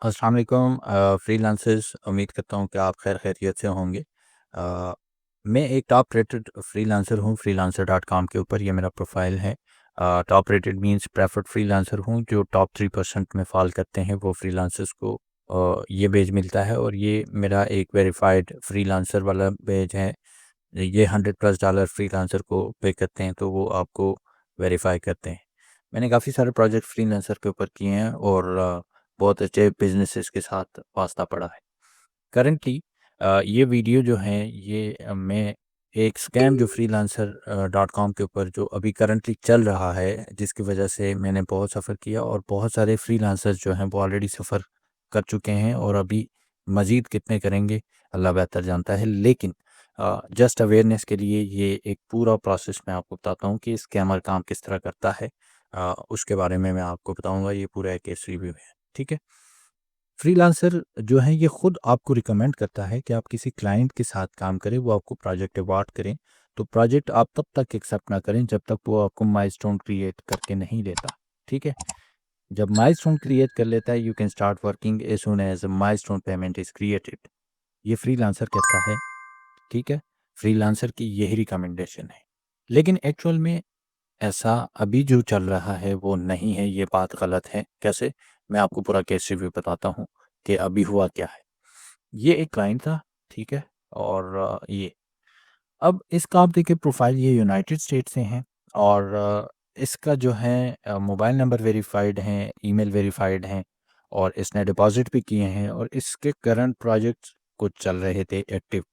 अस्सलाम वालेकुम फ्रीलांसर्स, उम्मीद करता हूँ कि आप खैर खैरियत से होंगे। अ, मैं एक टॉप रेटेड फ्रीलांसर हूँ फ्रीलांसर डॉट कॉम के ऊपर, ये मेरा प्रोफाइल है। Top rated means preferred freelancer हूँ, जो टॉप 3% में फॉल करते हैं वो फ्रीलांसर्स को ये पेज मिलता है। और ये मेरा एक वेरीफाइड फ्रीलांसर वाला पेज है। ये $100+ फ्रीलांसर को पे करते हैं तो वो आपको वेरीफाई करते हैं। मैंने काफ़ी सारे प्रोजेक्ट फ्रीलांसर के ऊपर किए हैं और बहुत अच्छे बिजनेसेस के साथ वास्ता पड़ा है। करंटली ये वीडियो जो है ये मैं एक स्कैम जो फ्रीलांसर डॉट कॉम के ऊपर जो अभी करंटली चल रहा है, जिसकी वजह से मैंने बहुत सफ़र किया और बहुत सारे फ्रीलांसर्स जो हैं वो ऑलरेडी सफ़र कर चुके हैं और अभी मज़ीद कितने करेंगे अल्लाह बेहतर जानता है। लेकिन जस्ट अवेयरनेस के लिए ये एक पूरा प्रोसेस मैं आपको बताता हूँ कि स्कैमर काम किस तरह करता है। उसके बारे में मैं आपको बताऊँगा, ये पूरा एक केस रिव्यू है, ठीक है? फ्रीलांसर जो है ये खुद आपको रिकमेंड करता है कि आप किसी क्लाइंट के साथ काम करें, वो आपको प्रोजेक्ट अवार्ड करें। तो प्रोजेक्ट आप तब तक एक्सेप्ट ना करें जब तक वो आपको माइलस्टोन क्रिएट करके नहीं देता, ठीक है? जब माइलस्टोन क्रिएट कर लेता है, you can start working as soon as milestone payment is created. ये फ्रीलांसर कहता है, ठीक है? फ्रीलांसर की यही रिकमेंडेशन है। लेकिन एक्चुअल में ऐसा अभी जो चल रहा है वो नहीं है, ये बात गलत है। कैसे? मैं आपको पूरा केस रिव्यू बताता हूँ कि अभी हुआ क्या है। ये एक क्लाइंट था, ठीक है? और ये अब इसका आप देखिए प्रोफाइल ये यूनाइटेड स्टेट से हैं और इसका जो है मोबाइल नंबर वेरीफाइड हैं, ईमेल वेरीफाइड हैं और इसने डिपॉज़िट भी किए हैं और इसके करंट प्रोजेक्ट्स कुछ चल रहे थे एक्टिव।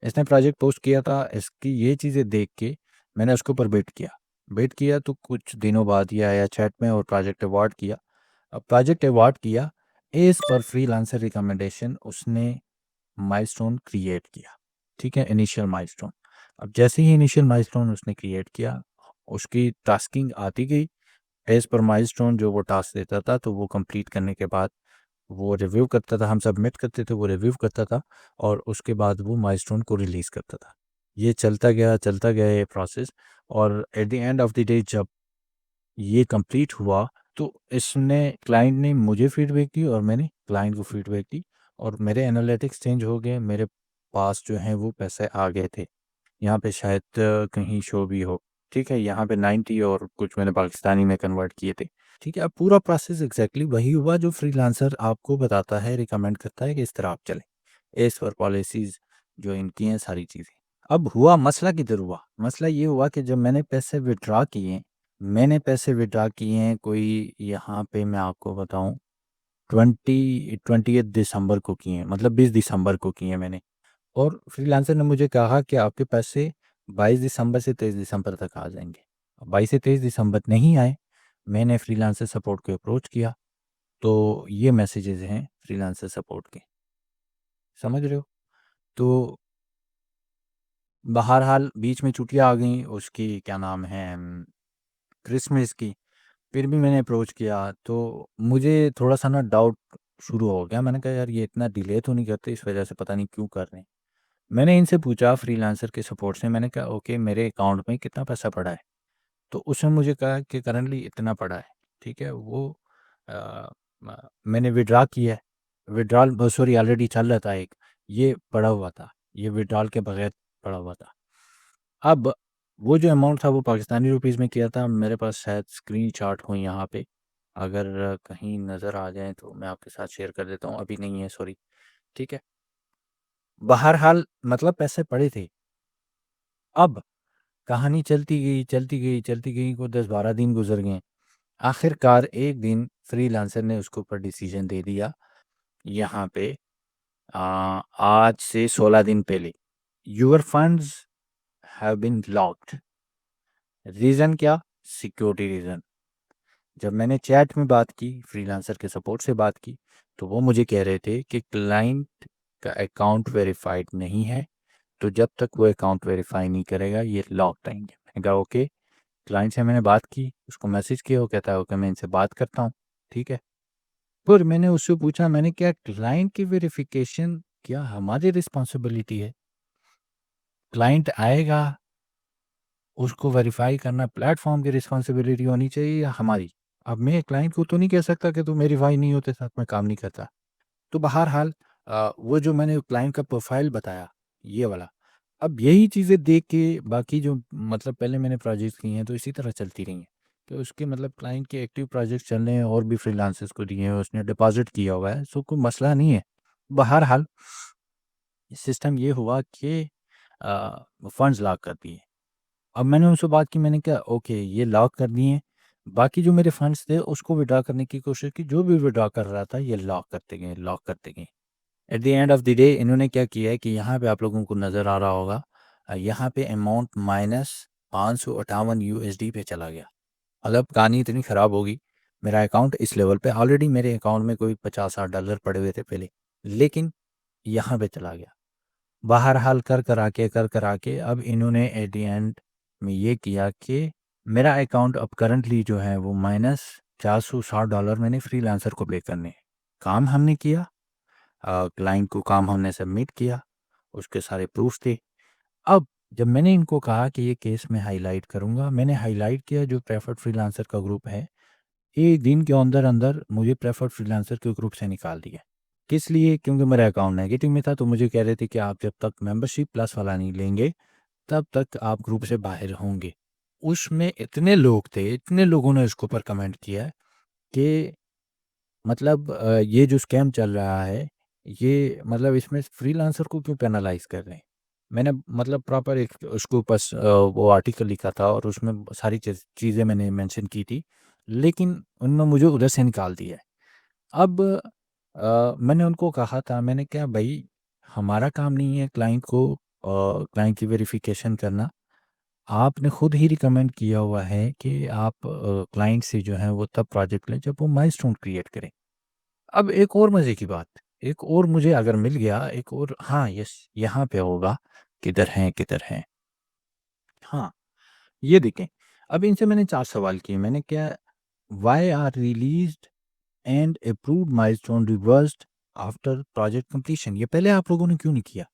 इसने प्रोजेक्ट पोस्ट किया था, इसकी ये चीज़ें देख के मैंने उसके ऊपर बिड किया। बिड किया तो कुछ दिनों बाद ये आया चैट में और प्रोजेक्ट अवार्ड किया। अब प्रोजेक्ट अवार्ड किया, एज़ पर फ्रीलांसर रिकमेंडेशन उसने माइलस्टोन क्रिएट किया, ठीक है? Initial milestone. अब जैसे ही इनिशियल माइलस्टोन उसने क्रिएट किया, उसकी टास्किंग आती गई, एज़ पर माइलस्टोन जो वो टास्क देता था, तो वो कंप्लीट करने के बाद वो रिव्यू करता था, हम सबमिट करते थे, वो रिव्यू करता था और उसके बाद वो माइलस्टोन को रिलीज़ करता था। ये चलता गया ये प्रोसेस और at the end of the day जब ये कंप्लीट हुआ, तो इसने क्लाइंट ने मुझे फीडबैक दी और मैंने क्लाइंट को फीडबैक दी और मेरे एनालिटिक्स चेंज हो गए, मेरे पास जो हैं वो पैसे आ गए थे। यहाँ पे शायद कहीं शो भी हो, ठीक है? यहाँ पे 90 और कुछ मैंने पाकिस्तानी में कन्वर्ट किए थे, ठीक है? अब पूरा प्रोसेस एग्ज़ैक्टली वही हुआ जो फ्रीलांसर आपको बताता है, रिकमेंड करता है कि इस तरह आप चलें। एज़ पर पॉलिसीज़ जो इनकी हैं सारी चीज़ें। अब हुआ मसला किधर हुआ? मसला ये हुआ कि जब मैंने पैसे विथड्रॉ किए हैं कोई यहाँ पे मैं आपको बताऊँ 20th दिसंबर को किए हैं, मतलब 20 दिसंबर को किए हैं मैंने। और फ्रीलांसर ने मुझे कहा कि आपके पैसे 22 दिसंबर से 23 दिसंबर तक आ जाएँगे। अब 22 से 23 दिसंबर नहीं आए, मैंने फ्रीलांसर सपोर्ट को अप्रोच किया, तो ये मैसेजेज़ हैं फ्रीलांसर सपोर्ट के, समझ रहे हो? तो बहरहाल बीच में छुट्टियाँ आ गईं, उसकी क्या नाम है क्रिसमस की। फिर भी मैंने अप्रोच किया, तो मुझे थोड़ा-सा ना डाउट शुरू हो गया। मैंने कहा यार ये इतना डिले तो नहीं करते, इस वजह से पता नहीं क्यों कर रहे हैं। मैंने इनसे पूछा फ्रीलांसर के सपोर्ट से, मैंने कहा ओके मेरे अकाउंट में कितना पैसा पड़ा है? तो उसने मुझे कहा कि करंटली इतना पड़ा है, ठीक है? वो अ, म मैंने विथड्रॉ किया है। विथड्रॉल सॉरी ऑलरेडी चल रहा था एक, ये पड़ा हुआ था। ये विथड्रॉल के बगैर पड़ा हुआ था। अब वो जो अमाउंट था वो पाकिस्तानी रुपीज़ में किया था। मेरे पास शायद स्क्रीनशॉट हो यहाँ पे, अगर कहीं नज़र आ जाएँ तो मैं आपके साथ शेयर कर देता हूँ, अभी नहीं है सॉरी, ठीक है? बहरहाल मतलब पैसे पड़े थे। अब कहानी चलती गई को 10-12 दिन गुज़र गए। आखिरकार एक दिन फ्रीलांसर ने उसके ऊपर डिसीजन दे दिया यहाँ पे अ, आज से 16 दिन पहले, your funds have been locked. Reason क्या? Security reason. जब मैंने चैट में बात की, फ्रीलांसर के सपोर्ट से बात की, तो वो मुझे कह रहे थे कि क्लाइंट का अकाउंट वेरिफाइड नहीं है, तो जब तक वो अकाउंट वेरीफाई नहीं करेगा ये लॉक रहेंगे। मैंने कहा ओके, क्लाइंट से मैंने बात की, उसको मैसेज किया, वो कहता है ओके मैं इनसे बात करता हूँ, ठीक है। फिर मैंने उससे पूछा, मैंने क्या क्लाइंट की वेरिफिकेशन क्या हमारी रिस्पॉन्सिबिलिटी है? क्लाइंट आएगा, उसको वेरीफाई करना प्लेटफॉर्म की रिस्पॉन्सिबिलिटी होनी चाहिए या हमारी? अब मैं क्लाइंट को तो नहीं कह सकता कि तुम वेरीफाई नहीं होते साथ में काम नहीं करता। तो बहरहाल वो जो मैंने क्लाइंट का प्रोफ़ाइल बताया, ये वाला, अब यही चीज़ें देख के बाकी जो मतलब पहले मैंने प्रोजेक्ट्स किए हैं तो इसी तरह चलती रही हैं। कि उसके मतलब क्लाइंट के एक्टिव प्रोजेक्ट चल रहे हैं और भी फ्रीलांसर्स को दिए हैं, उसने डिपॉज़िट किया हुआ है, सो कोई मसला नहीं है। बहरहाल सिस्टम ये हुआ कि फंड्स लॉक कर दिए। अब मैंने उनसे बात की, मैंने कहा ओके ये लॉक कर दिए, बाकी जो मेरे फंड्स थे उसको विथड्रॉ करने की कोशिश की, जो भी विथड्रॉ कर रहा था ये लॉक करते गए। At the end of the day इन्होंने क्या किया है कि यहाँ पे आप लोगों को नज़र आ रहा होगा, यहाँ पे अमाउंट माइनस 558 यूएसडी पे चला गया। मतलब कहानी इतनी ख़राब होगी, मेरा अकाउंट इस लेवल पे, ऑलरेडी मेरे अकाउंट में कोई 50-60 डॉलर पड़े हुए थे पहले, लेकिन यहाँ पे चला गया। बहरहाल कर करा के अब इन्होंने एट द एंड में ये किया कि मेरा अकाउंट अब करंटली जो है वो माइनस $460 मैंने फ्रीलांसर को पे करने हैं। काम हमने किया, क्लाइंट को काम हमने सबमिट किया, उसके सारे प्रूफ थे। अब जब मैंने इनको कहा कि ये केस मैं हाईलाइट करूँगा, मैंने हाईलाइट किया जो प्रेफर्ड फ्रीलांसर का ग्रुप है, 1 दिन के अंदर-अंदर मुझे प्रेफर्ड फ्रीलांसर के ग्रुप से निकाल दिया। किस लिए? क्योंकि मेरा अकाउंट नेगेटिव में था, तो मुझे कह रहे थे कि आप जब तक मेंबरशिप प्लस वाला नहीं लेंगे, तब तक आप ग्रुप से बाहर होंगे। उसमें इतने लोग थे, इतने लोगों ने इसके ऊपर कमेंट किया कि मतलब ये जो स्कैम चल रहा है, ये मतलब इसमें फ्रीलांसर को क्यों पेनलाइज़ कर रहे हैं? मैंने मतलब प्रॉपर एक उसके ऊपर वो आर्टिकल लिखा था और उसमें सारी चीज़ें मैंने मेंशन की थी, लेकिन उन्होंने मुझे उधर से निकाल दिया है। अब मैंने उनको कहा था, मैंने कहा भई हमारा काम नहीं है क्लाइंट की वेरिफ़िकेशन करना। आपने खुद ही रिकमेंड किया हुआ है कि आप क्लाइंट से जो है वो तब प्रोजेक्ट लें जब वो माइलस्टोन क्रिएट करें। अब एक और मज़े की बात, एक और मुझे अगर मिल गया, एक और हाँ, यस, यहाँ पे होगा, किधर हैं, किधर हैं? हाँ, ये देखें, अब इनसे मैंने 4 सवाल किए, मैंने क्या why are released and approved milestone reversed after project completion, ये पहले आप लोगों ने क्यों नहीं किया?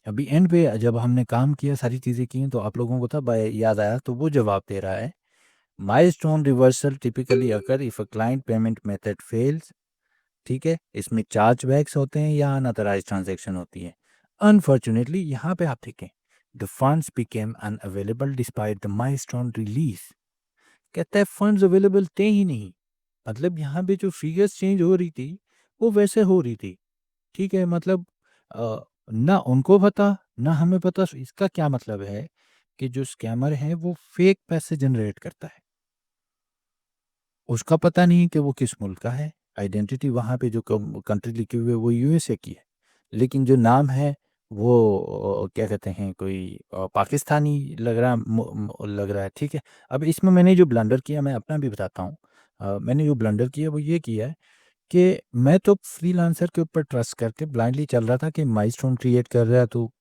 अभी एंड पे जब हमने काम किया, सारी चीज़ें की, तो आप लोगों को तब याद आया, तो वो जवाब दे रहा है, milestone reversal typically occur if a client payment method fails, ठीक है? इसमें चार्जबैक्स होते हैं या अनऑथराइज्ड ट्रांज़ैक्शन होती है। अनफॉर्च्यूनेटली यहाँ पे आप देखें, the funds became unavailable despite the milestone release, कहता है फंड्स अवेलेबल थे ही नहीं। मतलब यहाँ पे जो फिगर्स चेंज हो रही थी, वो वैसे हो रही थी, ठीक है? मतलब अ, ना उनको पता, ना हमें पता, इसका क्या मतलब है कि जो स्कैमर है वो फेक पैसे जनरेट करता है। उसका पता नहीं कि वो किस मुल्क का है, आइडेंटिटी वहाँ पे जो कंट्री लिखी हुई है वो यूएसए की है, लेकिन जो नाम है वो क्या कहते हैं, कोई पाकिस्तानी लग रहा है, ठीक है। अब इसमें मैंने जो ब्लंडर किया, मैं अपना भी बताता हूँ। मैंने जो ब्लंडर किया वो ये किया है कि मैं तो फ्रीलांसर के ऊपर ट्रस्ट करके ब्लाइंडली चल रहा था कि माइलस्टोन क्रिएट कर रहा है, तो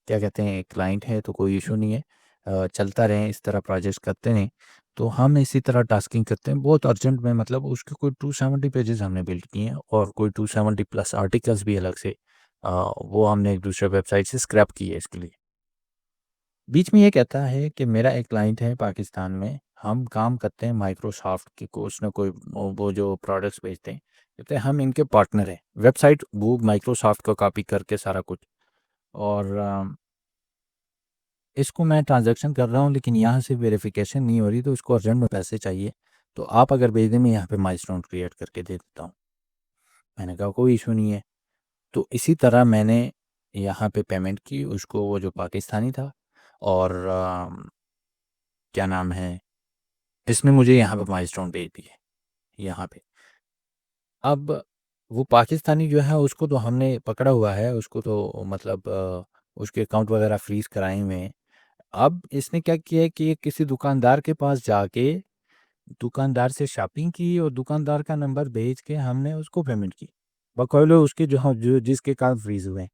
क्या कहते हैं, क्लाइंट है तो कोई इशू नहीं है, चलता रहें इस तरह, प्रोजेक्ट्स करते रहें। तो हम इसी तरह टास्किंग करते हैं बहुत अर्जेंट में, मतलब उसके कोई 270 पेजेस हमने बिल्ड किए हैं और कोई 270 प्लस आर्टिकल्स भी अलग से वो हमने एक दूसरे वेबसाइट से स्क्रैप किए इसके लिए। बीच में ये कहता है कि मेरा एक क्लाइंट है पाकिस्तान में, हम काम करते हैं माइक्रोसॉफ्ट की, कुछ ना कोई वो जो प्रोडक्ट्स बेचते हैं, कहते हैं हम इनके पार्टनर हैं। वेबसाइट वो माइक्रोसॉफ्ट को कॉपी करके सारा कुछ, और इसको मैं ट्रांज़ैक्शन कर रहा हूँ लेकिन यहाँ से वेरिफ़िकेशन नहीं हो रही, तो इसको अर्जेंट में पैसे चाहिए। तो आप अगर भेज दें, मैं यहाँ पे माइलस्टोन क्रिएट करके दे देता हूँ। मैंने कहा कोई इश्यू नहीं है। तो इसी तरह मैंने यहाँ पे पेमेंट की उसको, वो जो पाकिस्तानी था, और क्या नाम है, इसने मुझे यहाँ पे माइलस्टोन भेज दिए, यहाँ पे। अब वो पाकिस्तानी जो है उसको तो हमने पकड़ा हुआ है, उसको तो मतलब उसके अकाउंट वग़ैरह फ्रीज़ कराए हुए हैं। अब इसने क्या किया है कि ये किसी दुकानदार के पास जाके दुकानदार से शॉपिंग की और दुकानदार का नंबर भेज के हमने उसको पेमेंट की। बकौल उसके जो जिसके कारण फ्रीज़ हुए हैं।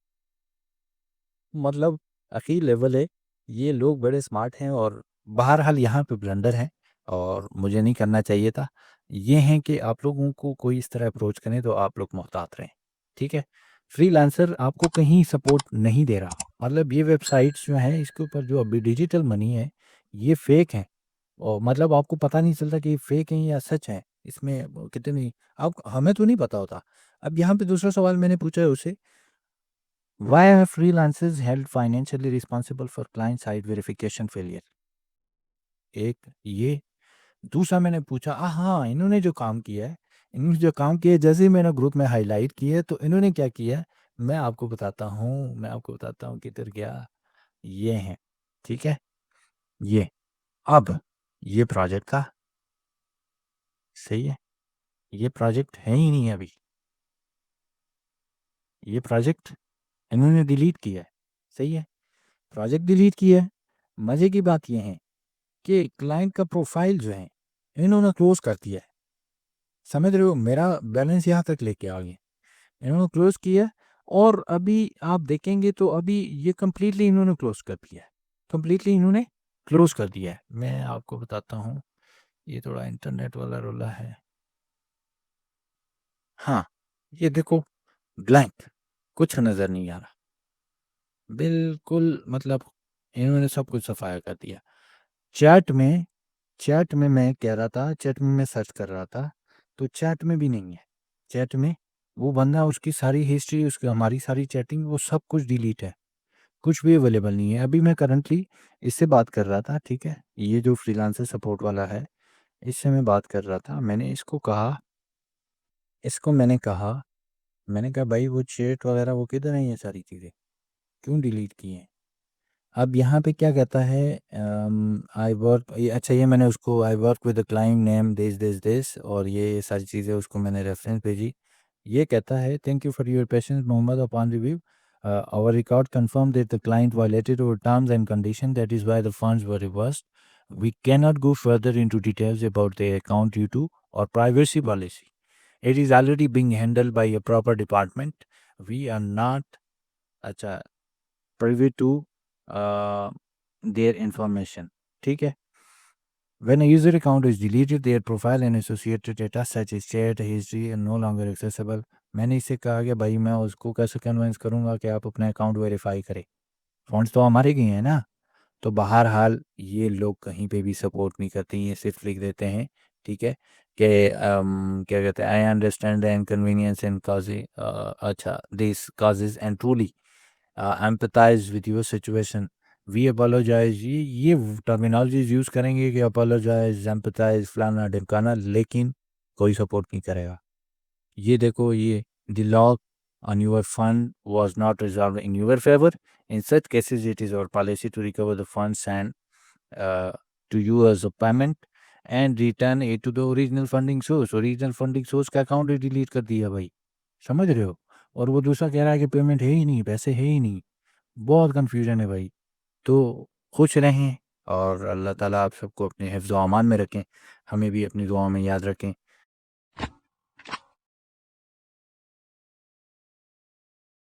मतलब अख़ी लेवल है। ये लोग बड़े स्मार्ट हैं, और बहरहाल यहाँ पे ब्लंडर है और मुझे नहीं करना चाहिए था। ये हैं कि आप लोगों को कोई इस तरह अप्रोच करे तो आप लोग मोहतात रहें, ठीक है? फ्रीलांसर आपको कहीं सपोर्ट नहीं दे रहा। मतलब ये वेबसाइट्स जो हैं इसके ऊपर जो अभी डिजिटल मनी है, ये फ़ेक है। और मतलब आपको पता नहीं चलता कि ये फ़ेक हैं या सच हैं। इसमें कितनी, अब हमें तो नहीं पता होता। अब यहाँ पे दूसरा सवाल मैंने पूछा है उसे, why are freelancers held financially responsible for client side verification failure? एक ये, दूसरा मैंने पूछा हाँ, इन्होंने जो काम किया है, जैसे ही मैंने ग्रुप में हाइलाइट किया है, तो इन्होंने क्या किया है, मैं आपको बताता हूँ किधर गया, ये हैं, ठीक है? ये, अब ये प्रोजेक्ट था, सही है? ये प्रोजेक्ट है ही नहीं अभी, ये प्रोजेक्ट इन्होंने डिलीट किया है, सही है? प्रोजेक्ट डिलीट किया है। मज़े की बात ये है कि क्लाइंट का प्रोफाइल जो है, इन्होंने क्लोज़ कर दिया है। समझ रहे हो? मेरा बैलेंस यहाँ तक लेके आ गए। इन्होंने क्लोज़ किया और अभी आप देखेंगे तो अभी ये कंप्लीटली इन्होंने क्लोज़ कर दिया है। कंप्लीटली इन्होंने क्लोज़ कर दिया है। मैं आपको बताता हूँ, ये थोड़ा इंटरनेट वाला रोला है। हाँ, ये देखो ब्लैंक, कुछ नज़र नहीं आ रहा। बिल्कुल मतलब इन्होंने सब कुछ सफाया कर दिया। चैट में चैट में मैं कह रहा था, चैट में मैं सर्च कर रहा था, तो चैट में भी नहीं है। चैट में वो बंदा, उसकी सारी हिस्ट्री, उसकी हमारी सारी चैटिंग, वो सब कुछ डिलीट है। कुछ भी अवेलेबल नहीं है। अभी मैं करंटली इससे बात कर रहा था, ठीक है? ये जो फ्रीलांसर सपोर्ट वाला है, इससे मैं बात कर रहा था। मैंने कहा भाई वो चैट वगैरह वो किधर है, ये सारी चीज़ें? क्यों डिलीट की हैं? अब यहाँ पे क्या कहता है, आई वर्क, अच्छा ये मैंने उसको, I work with the client name this और ये सारी चीज़ें उसको मैंने रेफरेंस भेजी। ये कहता है, thank you for your patience Mohammad, upon review our record confirm that the client violated our terms and condition, that is why the funds were reversed. We can not go further into details about the account due to our privacy policy. It is already being handled by a proper department. We are not, अच्छा, privy to their information, ठीक है? When a user account is deleted, their profile and associated data such as chat history are no longer accessible. मैंने इससे कहा कि भाई मैं उसको कैसे कन्विंस करूँगा कि आप अपना अकाउंट वेरीफाई करें? फंड्स तो हमारे गए हैं ना। तो बहरहाल ये लोग कहीं पे भी सपोर्ट नहीं करते, ये सिर्फ लिख देते हैं, ठीक है, कि क्या कहते हैं, I understand the inconvenience and cause, अच्छा, this causes and truly empathize with your situation, we apologize, ये टर्मिनोलॉजीज यूज़ करेंगे कि apologize, empathize, फलाना ढिमकाना, लेकिन कोई सपोर्ट नहीं करेगा। ये देखो, ये the law on your fund was not resolved in your favor. In such cases, it is our policy to recover the funds and uh, to you as a payment and return it to the original funding source. Original funding source का account ही delete कर दिया भाई, समझ रहे हो? और वो दूसरा कह रहा है कि पेमेंट है ही नहीं, पैसे है ही नहीं। बहुत कन्फ्यूज़न है भाई। तो खुश रहें और अल्लाह ताला आप सबको अपने हिफ्ज़ व अमान में रखें। हमें भी अपनी दुआओं में याद रखें।